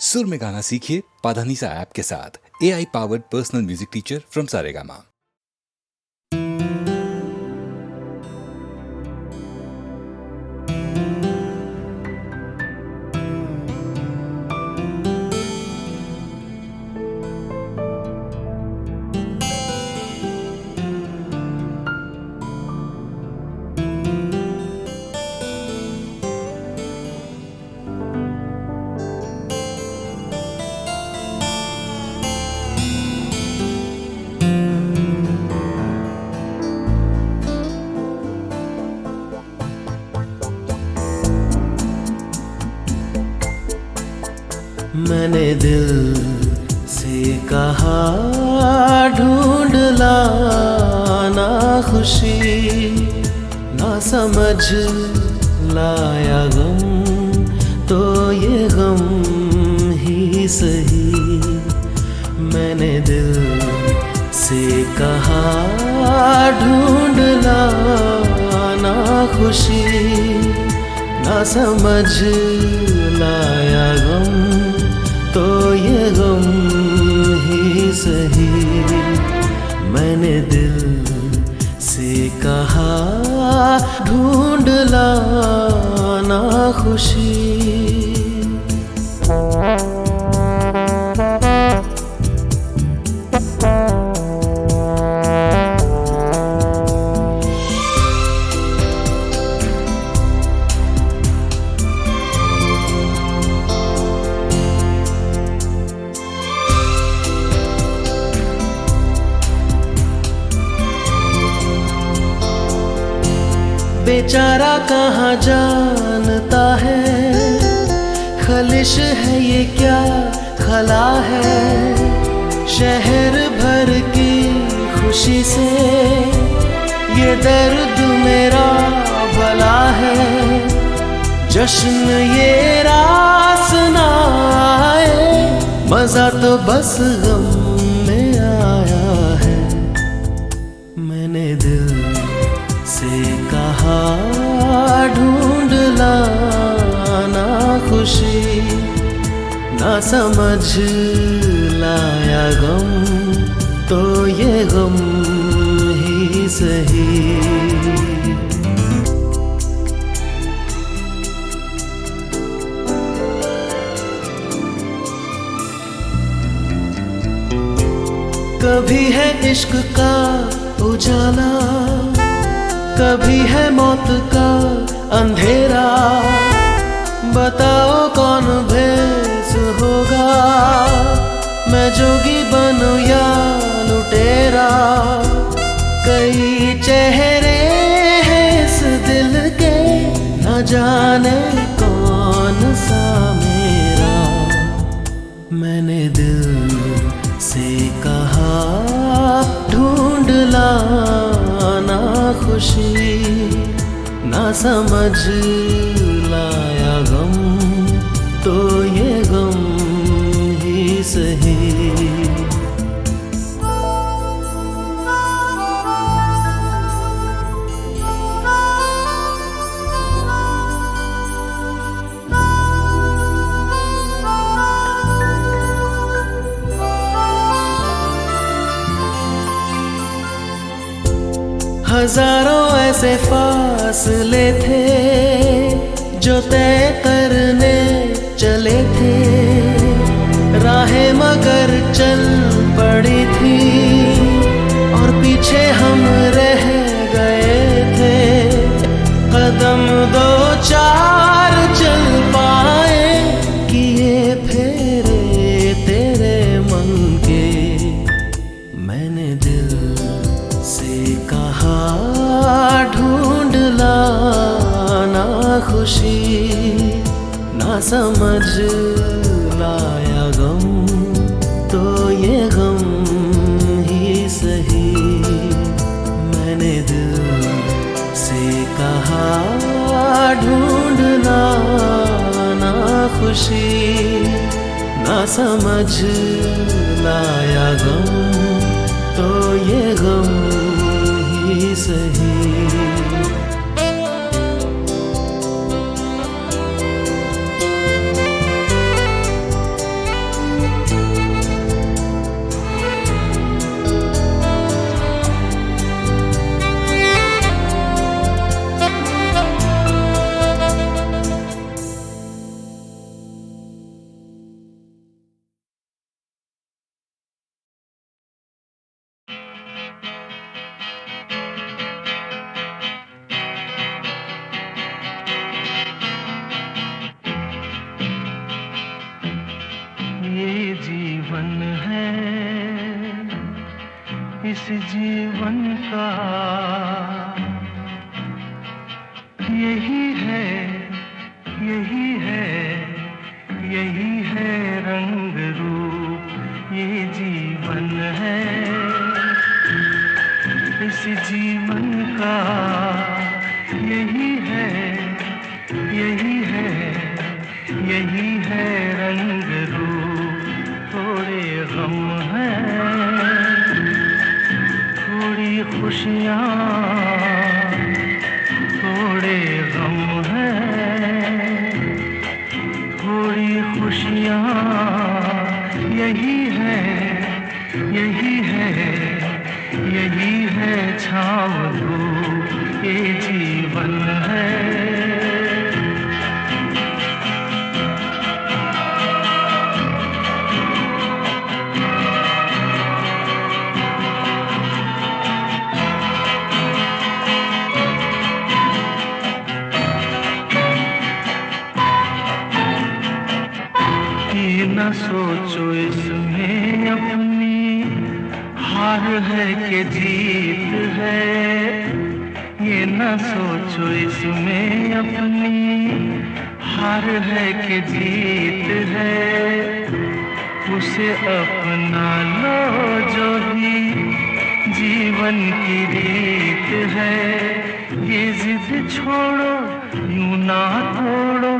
सुर में गाना सीखिए पाधानीसा ऐप के साथ। AI powered personal music teacher from Saregama. मैंने दिल से कहा ढूंढ लाना खुशी, ना समझ लाया गम तो ये गम ही सही। मैंने दिल से कहा ढूंढ लाना खुशी, ना समझ लाया गम तो ये गम ही सही। मैंने दिल से कहा ढूंढ लाना खुशी। बेचारा कहाँ जानता है, खलिश है ये क्या खला है। शहर भर की खुशी से ये दर्द मेरा भला है। जश्न ये रास ना आए, मजा तो बस गम में आया है। मैंने दिल से कहा ढूंढ लाना खुशी, ना समझ लाया गम तो ये गम ही सही। कभी है इश्क का उजाला, कभी है मौत का अंधेरा। बताओ कौन भेस होगा, मैं जोगी बनूं या लुटेरा। कई चेहरे हैं इस दिल के, न जाने कौन सा मेरा। मैंने दिल से कहा ढूंढ लाना खुशी, ना समझ लाया गम तो ये गम ही सही। हजारों ऐसे फासले थे जो तय करने चले थे। राहें मगर चल पड़ी थी और पीछे हम रह गए थे। कदम दो चार चल पाए, किए फेरे तेरे मन के। मैंने दिल से कहा ढूंढ लाना खुशी, ना समझ लाया गम तो ये गम ही सही। मैंने दिल से कहा ढूंढ लाना खुशी, ना समझ लाया गम तो ये गम ही सही। जीवन का यही है, यही है, यही है रंग रूप, ये जीवन है। इस जीवन का यही है, यही है, यही है रंग रूप। थोड़े गम हैं, थोड़ी खुशियाँ, थोड़े गम हैं, थोड़ी खुशियाँ, यही है, यही है, यही है छाँव धूप, ये जीवन है। न सोचो इसमें अपनी हार है कि जीत है, ये न सोचो इसमें अपनी हार है कि जीत है। उसे अपना लो जो भी जीवन की रीत है। ये जिद छोड़ो, यूं ना तोड़ो,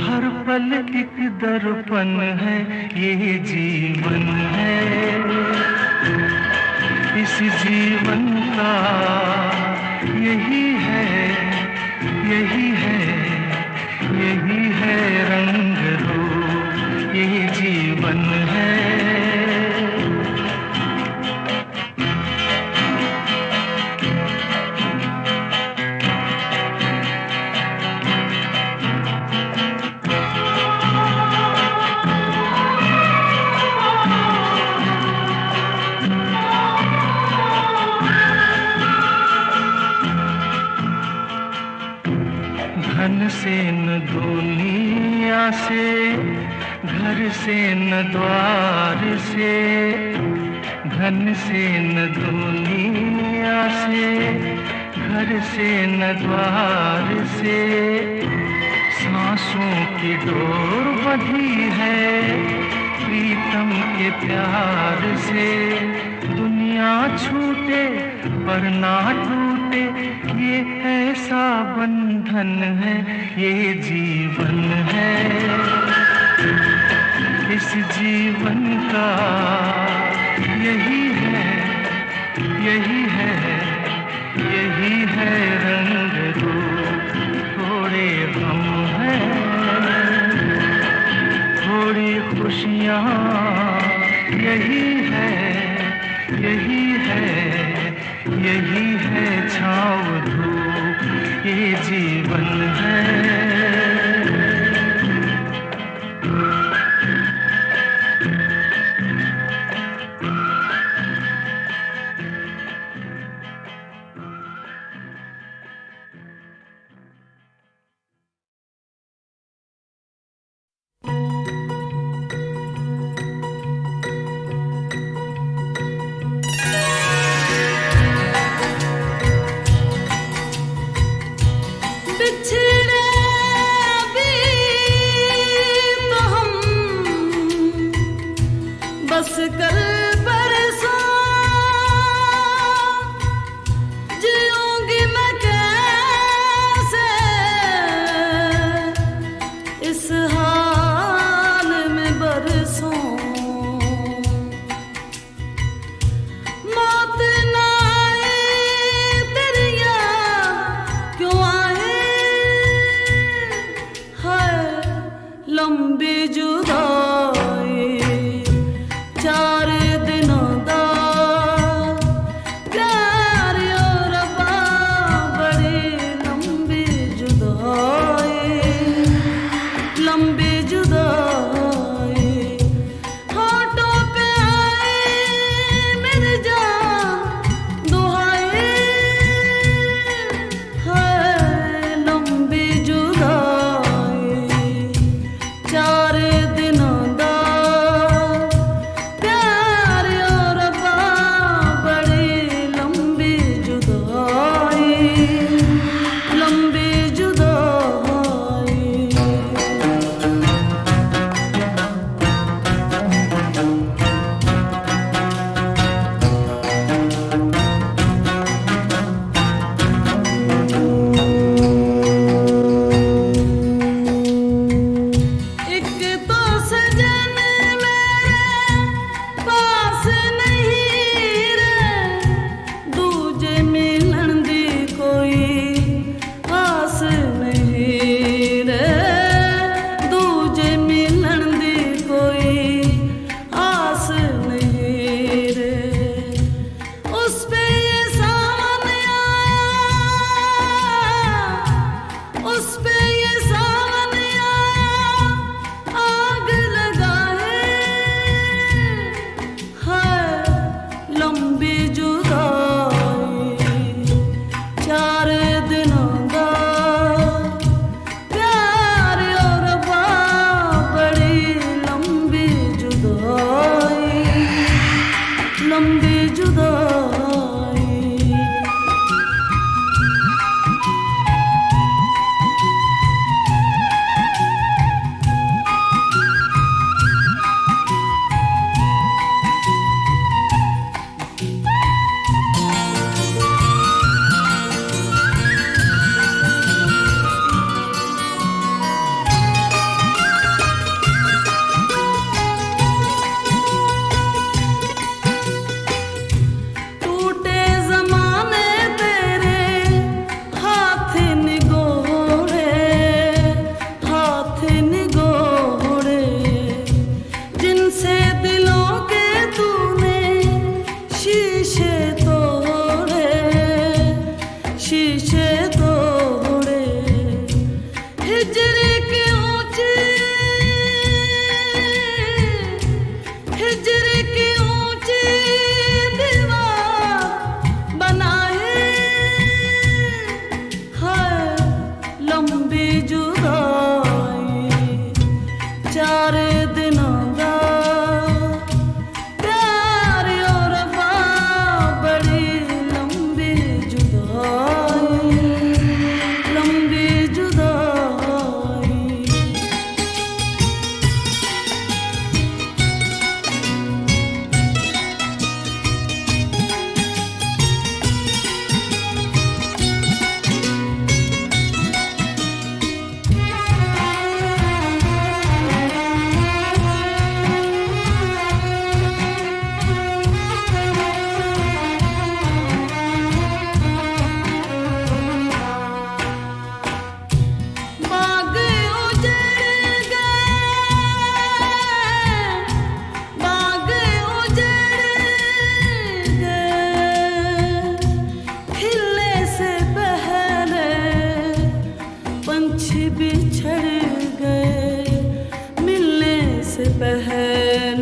हर पल एक दर्पण है, ये जीवन है। इस जीवन का यही है, यही है, यही है रंग रूप, ये जीवन है। धन से न दुनिया से, घर से न द्वार से, धन से न दुनिया से, घर से न द्वार से। सांसों की डोर बंधी है प्रीतम के प्यार से। दुनिया छूटे पर ना टूटे, ये ऐसा बंधन है, ये जीवन है। इस जीवन का यही है, यही है, यही है रंग रूप। थोड़े गम हैं, थोड़ी खुशियाँ, यही है, यही है, यही है छाँव धूप, ये जीवन है। बस कल परसों जीऊंगी मैं कैसे इस हाल में बरसों। मौत ना आए तेरी याद क्यों आए, है लंबी जुदाई चार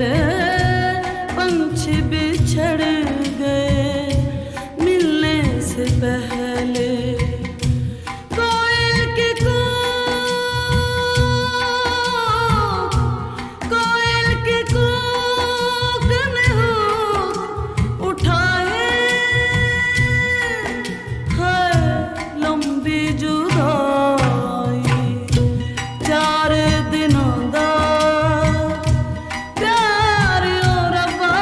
पहले पंछी बिछड़ गए, मिलने से पहले कोयल की कूक ने हुक उठाए, है लंबी जुदाई 4 दिनों दा प्यार और रब्बा,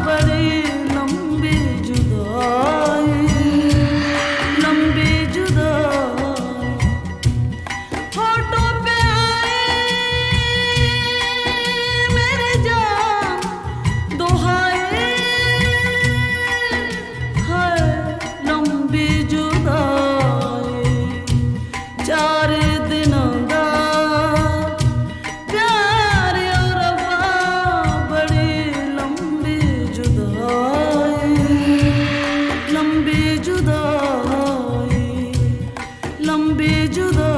बड़ी लंबी जुदाई, लंबी जुदाई। होठों पे आए मेरे जान दुहाए, है लंबी जुदाई 4 दिनों दा प्यार और रब्बा, बड़ी लंबी जुदाई, लंबी जुदाई, लंबी जुदाई।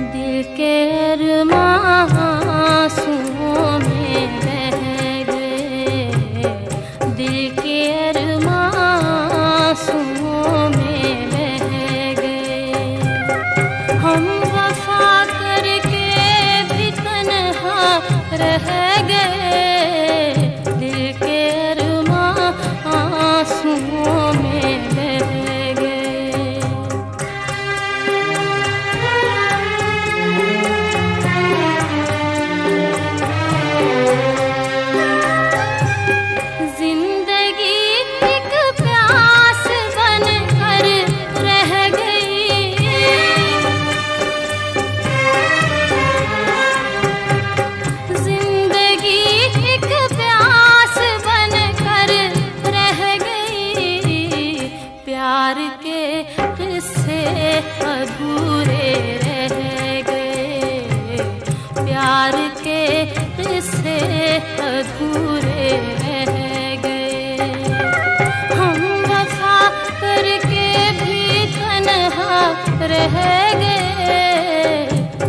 दिल के अरमां आंसुओं में बह गए, दिल के अरमां आंसुओं में बह गए। हम वफा करके भी तन्हा रह गए, दिल के अरमां आंसुओं में बह गए। प्यार के किस्से अधूरे रह गए, प्यार के किस्से अधूरे रह गए। हम वफा करके भी तन्हा रह गए,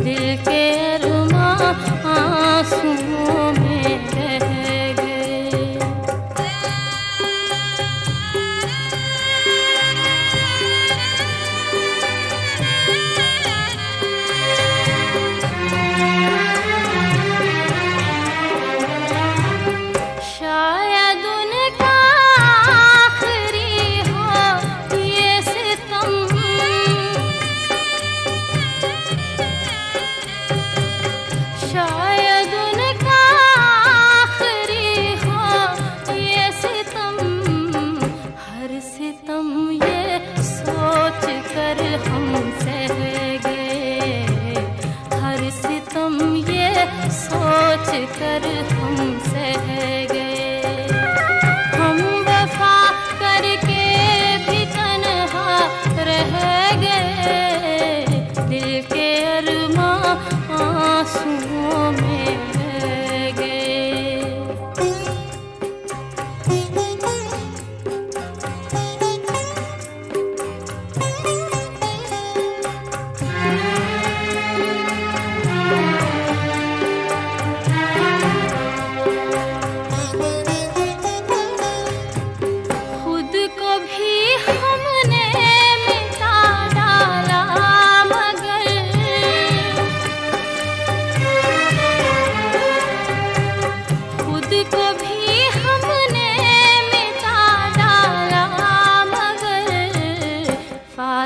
दिल के अरमां आंसुओं में बह गए। शायद उनका आखिरी हो ये सितम,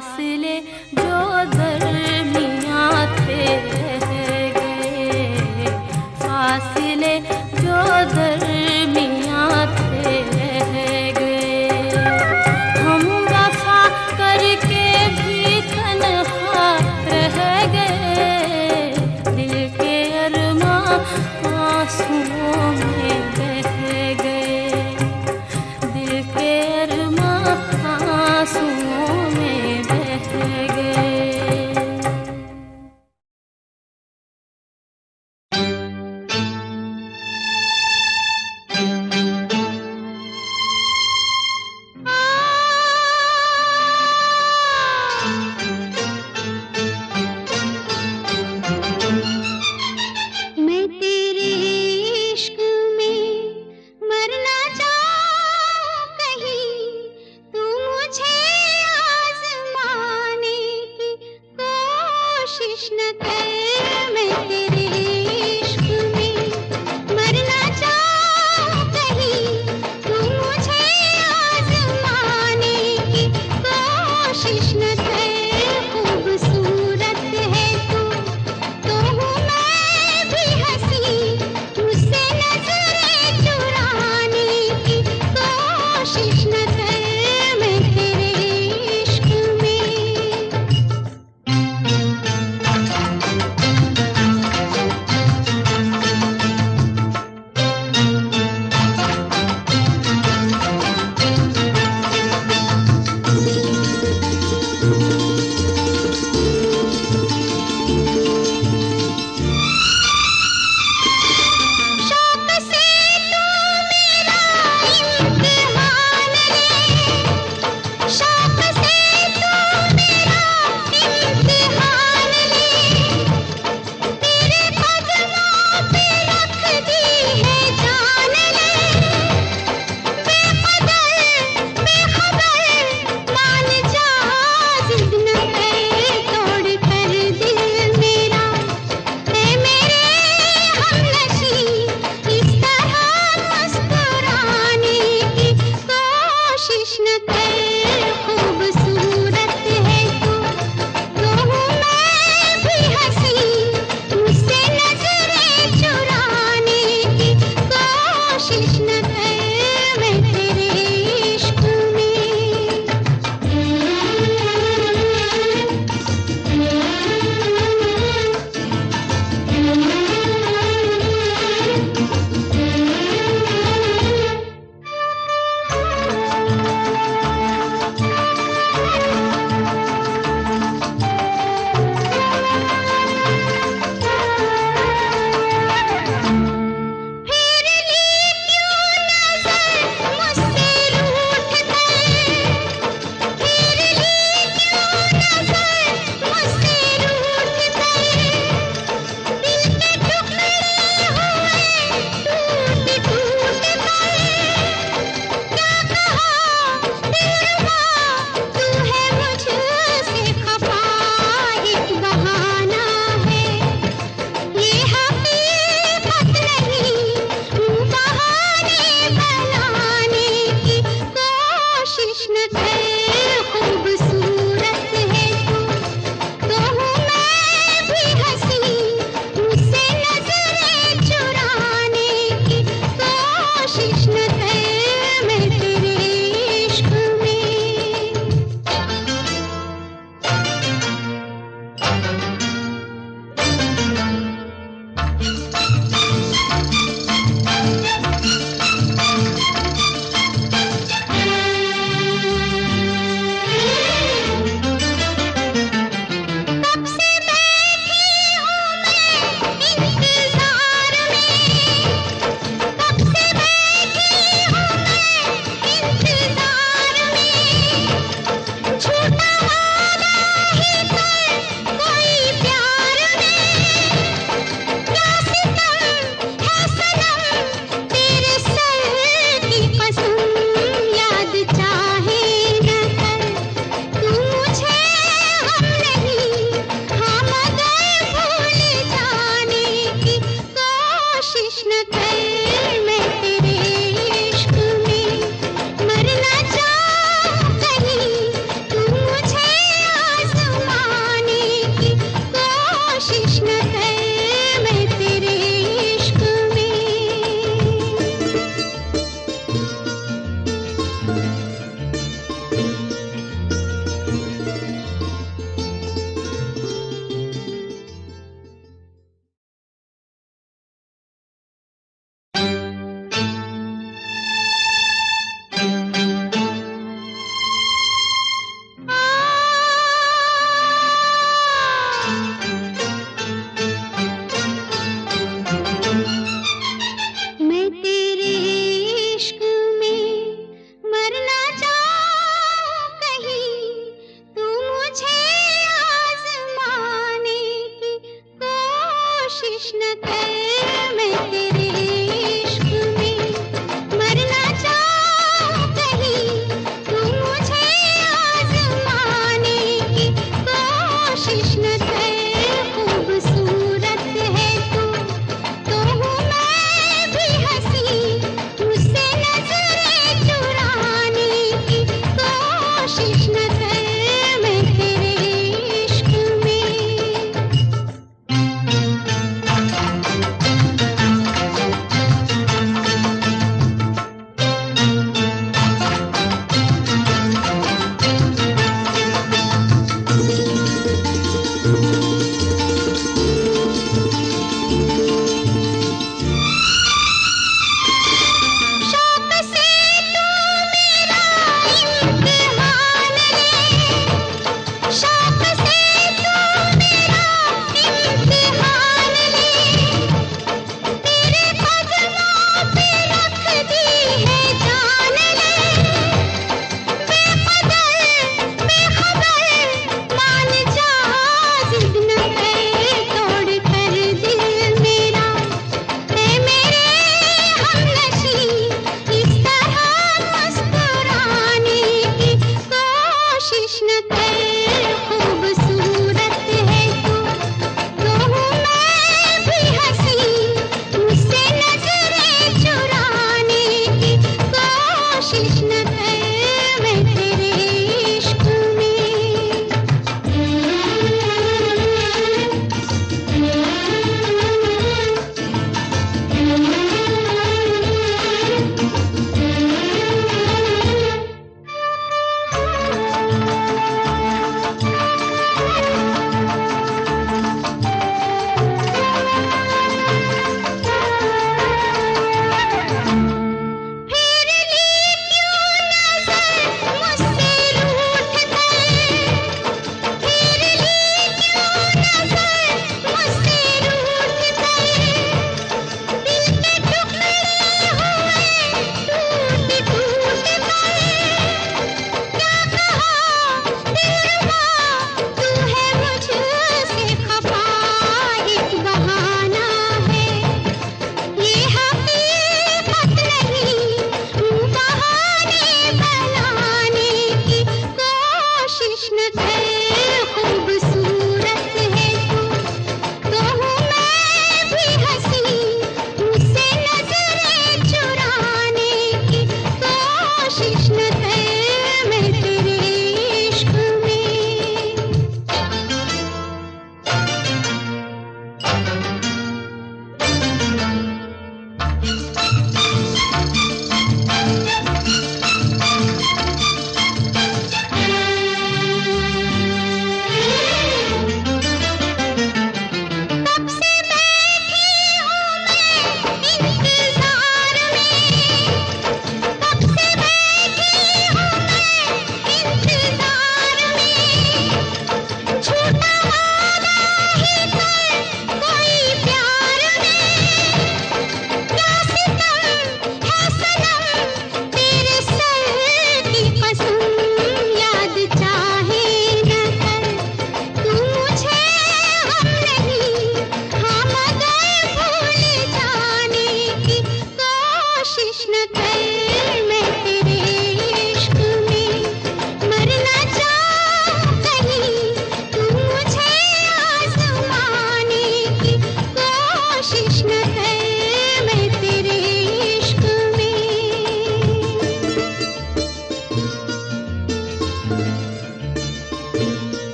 फासले जो दरमियां थे रह गए, फासले जो दरमियां थे रह गए। हम वफा करके भी तन्हा रह गए, दिल के अरमां आंसुओं में बह गए, दिल के अरमां आंसुओं में बह गए।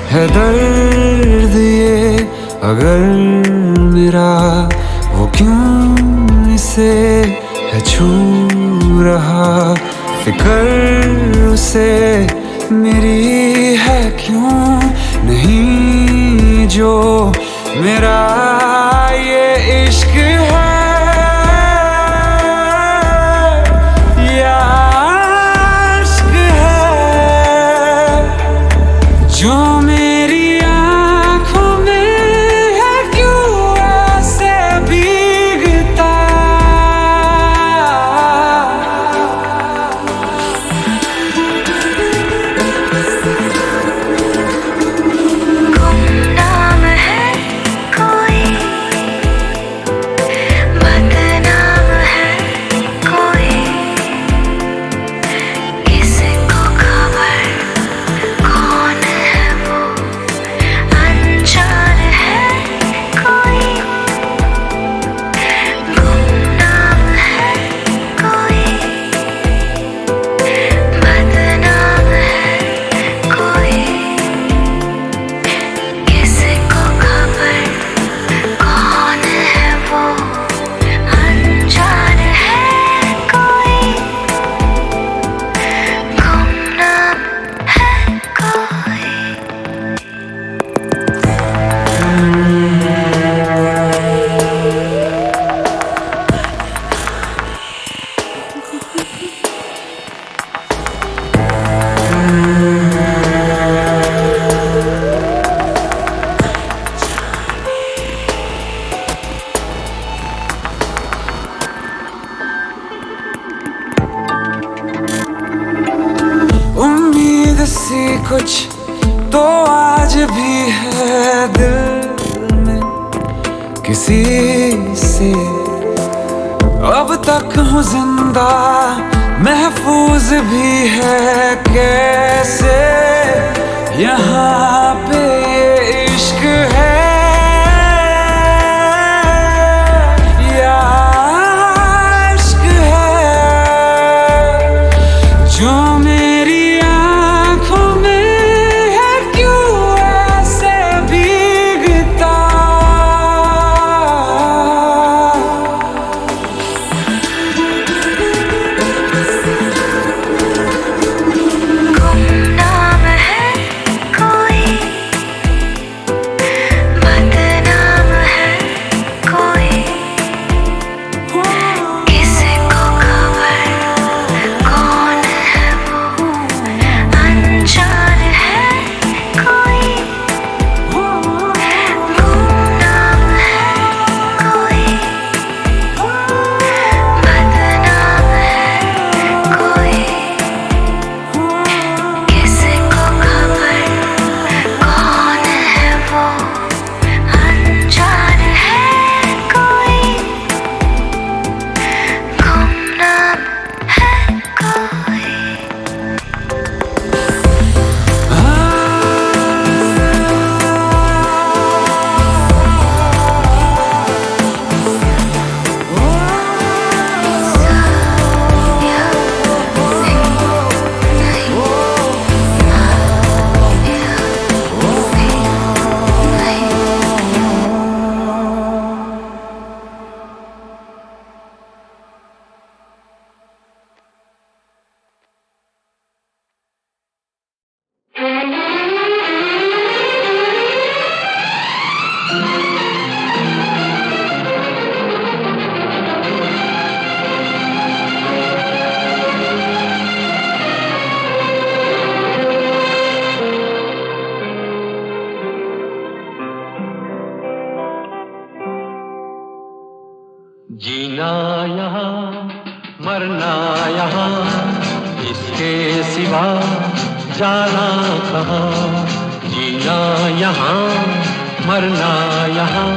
है दर्द ये अगर मेरा, वो क्यों इसे है छू रहा। फिक्र उसे मेरी है क्यों नहीं, जो मेरा ये इश्क है या इश्क है जो मेरी आँखों में है क्यों ऐसे भीगता। गुमनाम है कोई सी कुछ तो आज भी है दिल में किसी से। अब तक हूँ जिंदा, महफूज भी है कैसे यहाँ पे ये इश्क है या इश्क है जो मेरी आँखों में है क्यों ऐसे भीगता। गुमनाम है कोई, बदनाम है कोई, किसी को खबर कौन है वो, अनजान है कोई। गुमनाम है कोई, बदनाम है कोई, किसी को खबर कौन है वो, अनजान है कोई। गुमनाम है कोई। जीना यहाँ मरना यहाँ, इसके सिवा जाना कहाँ। जीना यहाँ मरना यहाँ,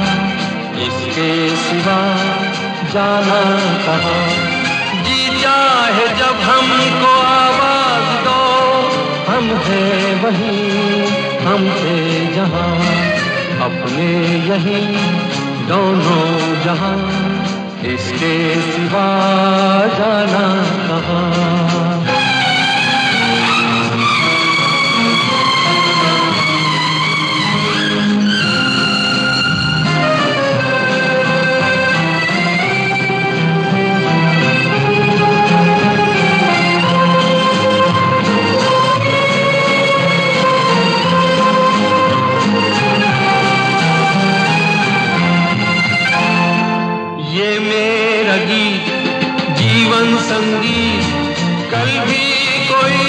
इसके सिवा जाना कहाँ। जी चाहे जब हमको आवाज दो, हम हैं वहीं हम थे जहाँ, अपने यहीं दोनों जहाँ, इसके सिवा जाना कहाँ। ये मेरा गीत जीवन संगीत कल भी कोई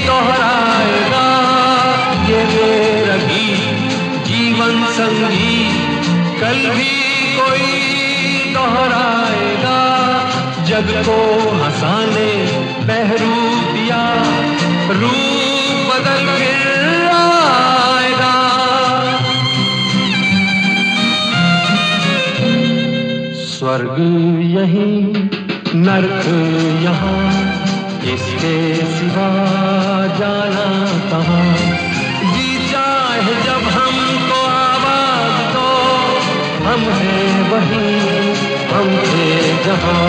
दोहराएगा। ये मेरा गीत जीवन संगीत कल भी कोई दोहराएगा। जग को हंसाने बहरूप दिया, रूप बदल फिर आएगा। स्वर्ग यहीं नर्क यहाँ, इसके सिवा जाना कहाँ। जी चाहे जब हमको आवाज दो, हम हैं वहीं हम थे जहाँ,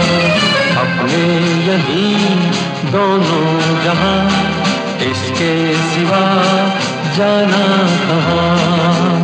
अपने यहीं दोनों जहाँ, इसके सिवा जाना कहाँ।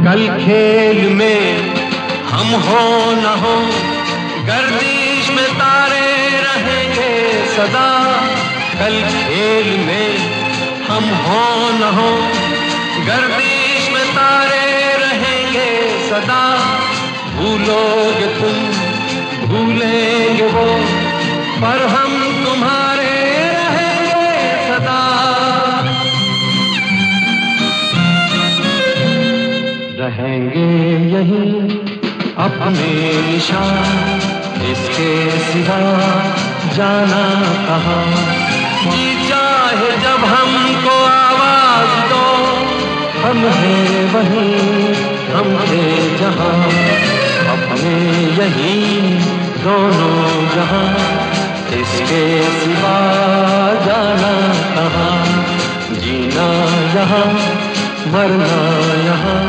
कल खेल में हम हो न हो, गर्दिश में तारे रहेंगे सदा। कल खेल में हम हो न हो, गर्दिश में तारे रहेंगे सदा, भूलोगे तुम भूलेंगे वो, पर हम तुम्हारे रहेंगे सदा। रहेंगे यहीं अपने निशान, इसके सिवा जाना कहाँ। जी चाहे जब हमको आवाज दो, हम हैं वहीं हम थे जहाँ, अपने यहीं दोनों जहाँ, इसके सिवा जाना कहाँ। जीना यहाँ मरना यहाँ,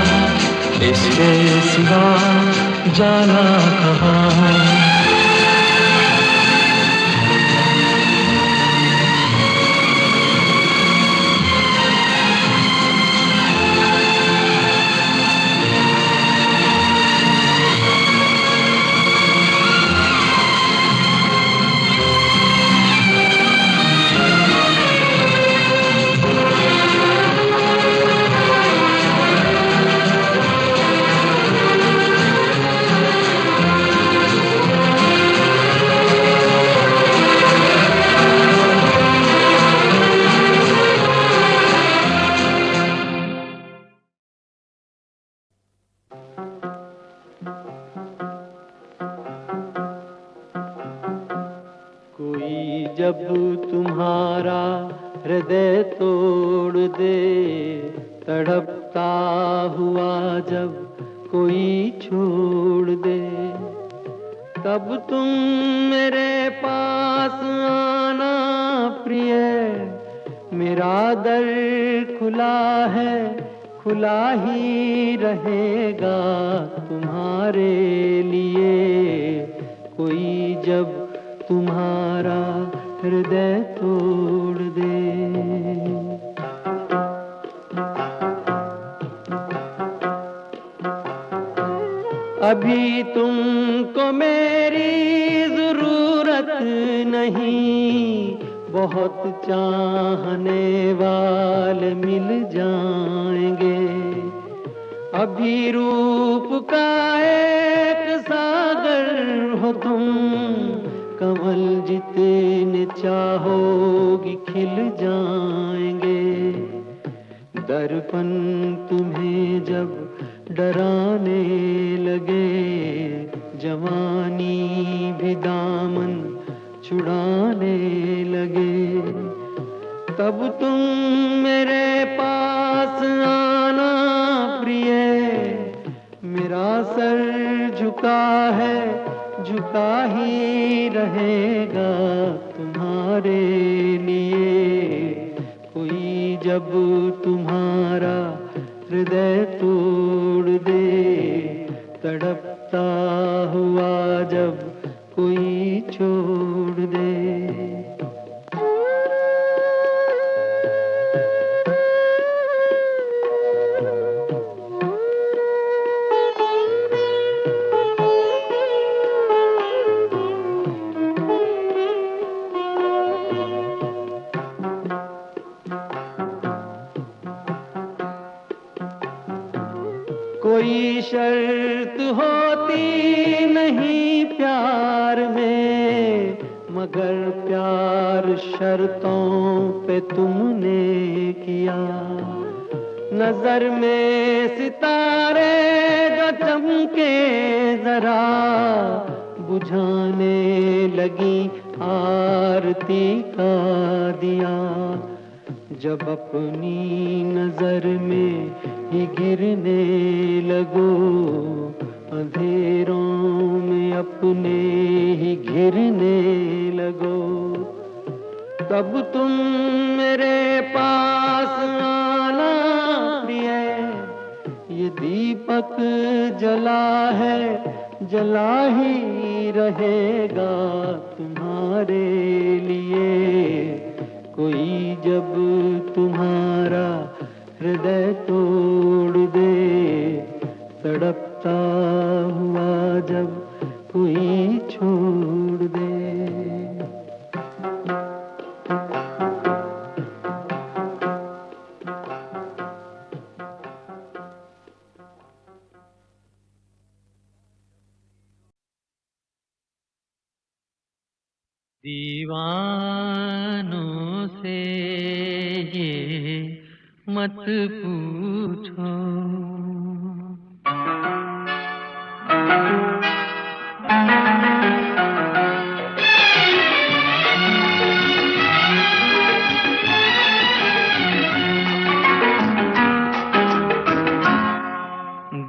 इसके सिवा जाना कहाँ। कोई जब तुम्हारा हृदय तोड़ दे, तड़पता हुआ जब कोई छोड़ दे, तब तुम मेरे पास आना प्रिय। मेरा दर खुला है, खुला ही रहेगा तुम्हारे लिए। कोई जब तुम्हारा हृदय तोड़ दे। अभी तुमको मेरी जरूरत नहीं, बहुत चाहने वाले मिल जाएंगे। अभी रूप का एक सागर हो तुम, कमल जितने चाहोगी खिल जाएंगे। दर्पण तुम्हें जब डराने लगे, जवानी भी दामन छुड़ाने लगे, तब तुम मेरे पास आना प्रिय। मेरा सर झुका है, झुका ही रहेगा तुम्हारे लिए। कोई जब तुम्हारा हृदय तोड़ दे, तड़पता हुआ जब कोई छोड़ दे। कोई शर्त होती नहीं प्यार में, मगर प्यार शर्तों पे तुमने किया। नजर में सितारे जो चमके जरा, बुझाने लगी आरती का दिया। जब अपनी नजर में ही गिरने लगो, अंधेरों में अपने ही घिरने लगो, तब तुम मेरे पास आना प्रिय। ये दीपक जला है, जला ही रहेगा तुम्हारे लिए। कोई जब तुम्हारा हृदय तोड़ दे, तड़पता हुआ जब कोई छोड़ दे। दीवानों से ये मत पूछो,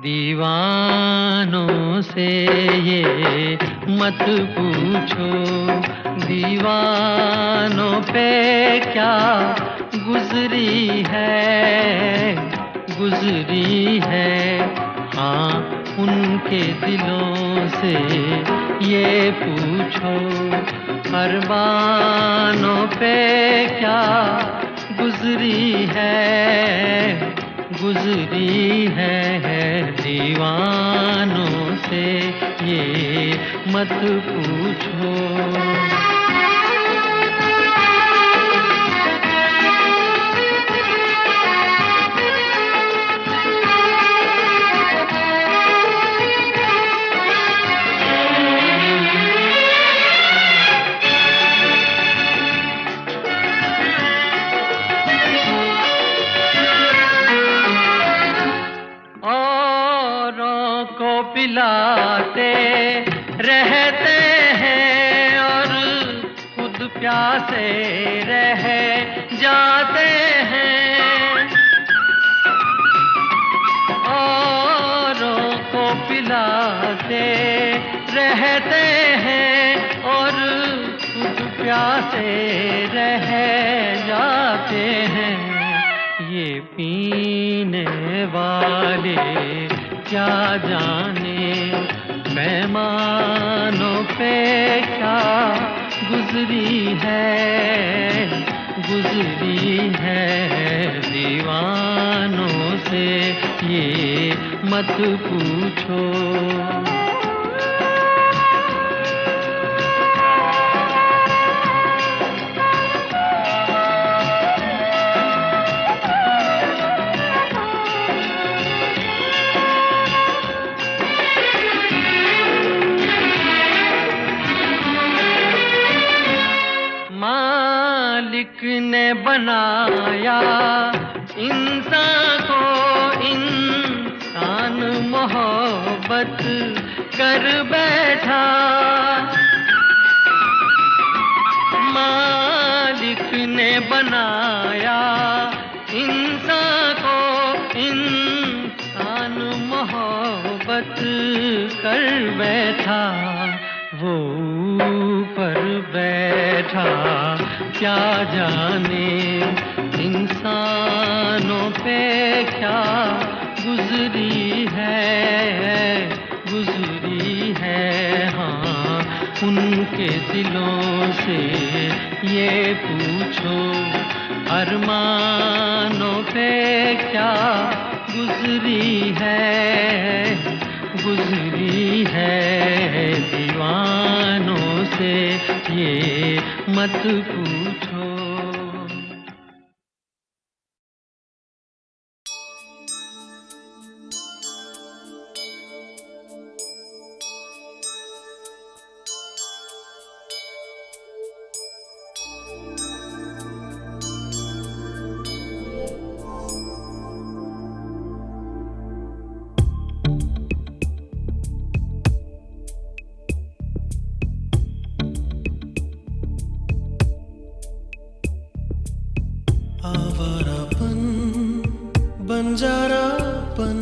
दीवानों से ये मत पूछो, दीवानों पे क्या गुजरी है, हाँ उनके दिलों से ये पूछो, अरमानों पे क्या गुजरी है, दीवानों से ये मत पूछो। पिलाते रहते हैं और खुद प्यासे रह जाते हैं, औरों को पिलाते रहते हैं और खुद प्यासे रह जाते हैं, ये पीने वाले क्या जाने मेहमानों पे क्या गुजरी है, दीवानों से ये मत पूछो। मालिक ने बनाया इंसान को, इंसान मोहब्बत कर बैठा, मालिक ने बनाया इंसान को, इंसान मोहब्बत कर बैठा, वो ऊपर बैठा क्या जाने इंसानों पे क्या गुजरी है, हाँ उनके दिलों से ये पूछो, अरमानों पे क्या गुजरी है, दीवानों से ये मत पूछो। आवारापन बंजारापन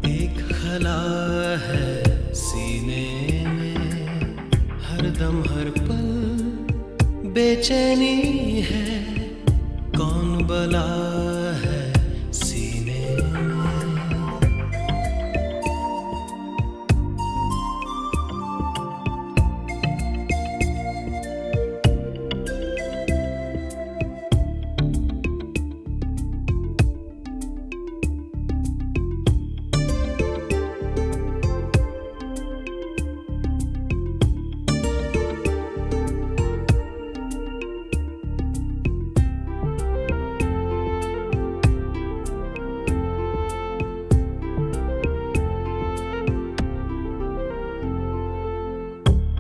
एक खला है सीने में, हर दम हर पल बेचैनी है, कौन बला है सीने में।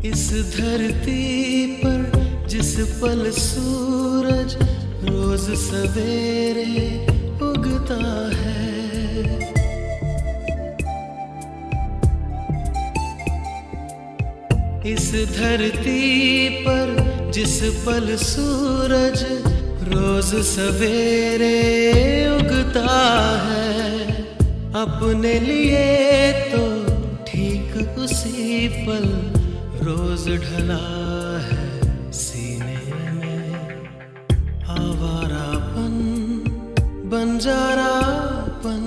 इस धरती पर जिस पल सूरज रोज सवेरे उगता है, इस धरती पर जिस पल सूरज रोज सवेरे उगता है, अपने लिए तो ठीक उसी पल रोज ढला है सीने में। आवारापन बंजारापन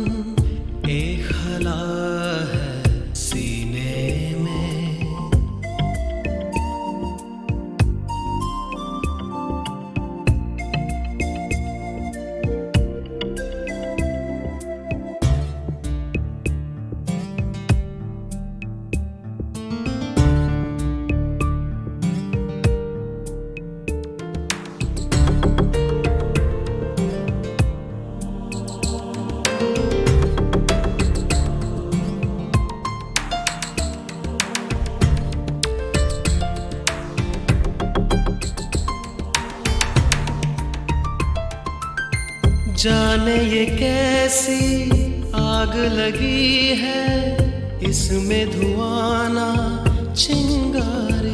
एक खला है सीने में। जाने ये कैसी आग लगी है, इसमें धुआं ना चिंगारी।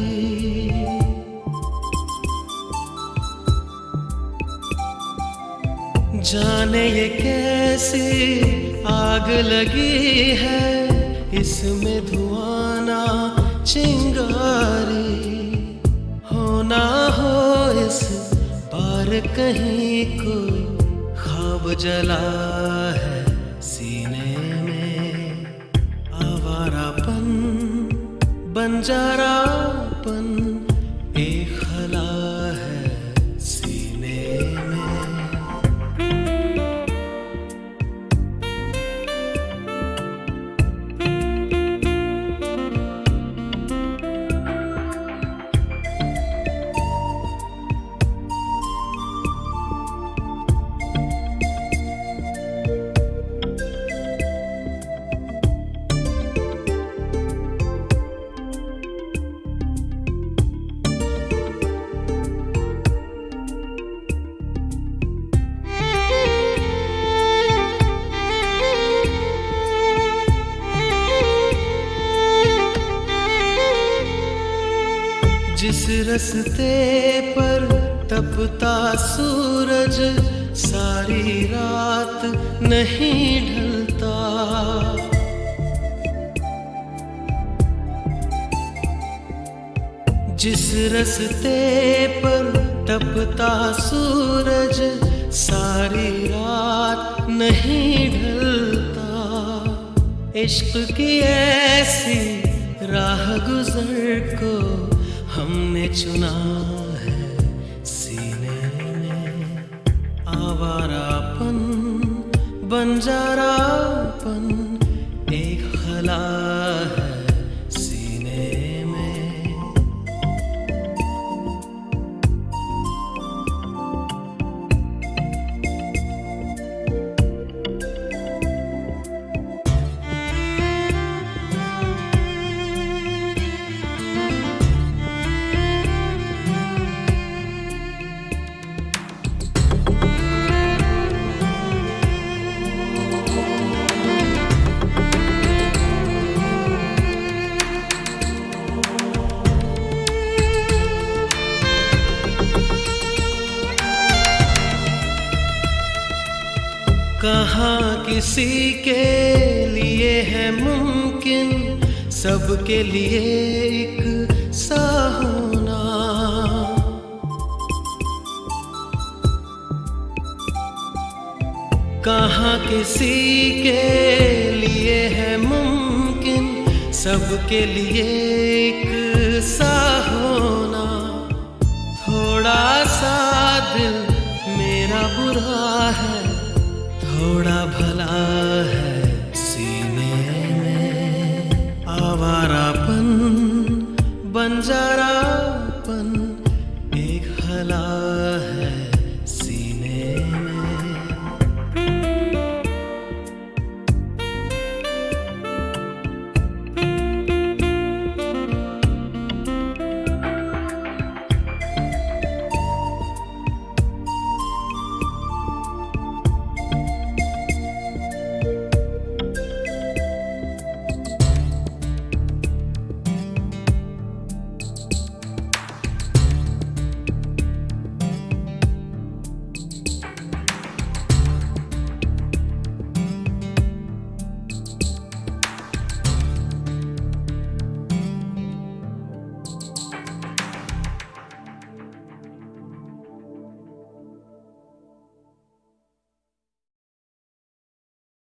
जाने ये कैसी आग लगी है, इसमें धुआं ना चिंगारी। हो ना हो इस पार कहीं कोई ख्वाब जला है सीने में। आवारापन बंजारापन एक खला है सीने में। जिस रस्ते पर तपता सूरज सारी रात नहीं ढलता, जिस रस्ते पर तपता सूरज सारी रात नहीं ढलता। इश्क की ऐसी राह गुजर को हमने चुना है सीने में। आवारापन बंजारापन एक खला है सीने में। कहाँ किसी के लिए है मुमकिन सबके लिए एक सा होना। कहाँ किसी के लिए है मुमकिन सबके लिए एक सा होना। थोड़ा सा दिल मेरा बुरा है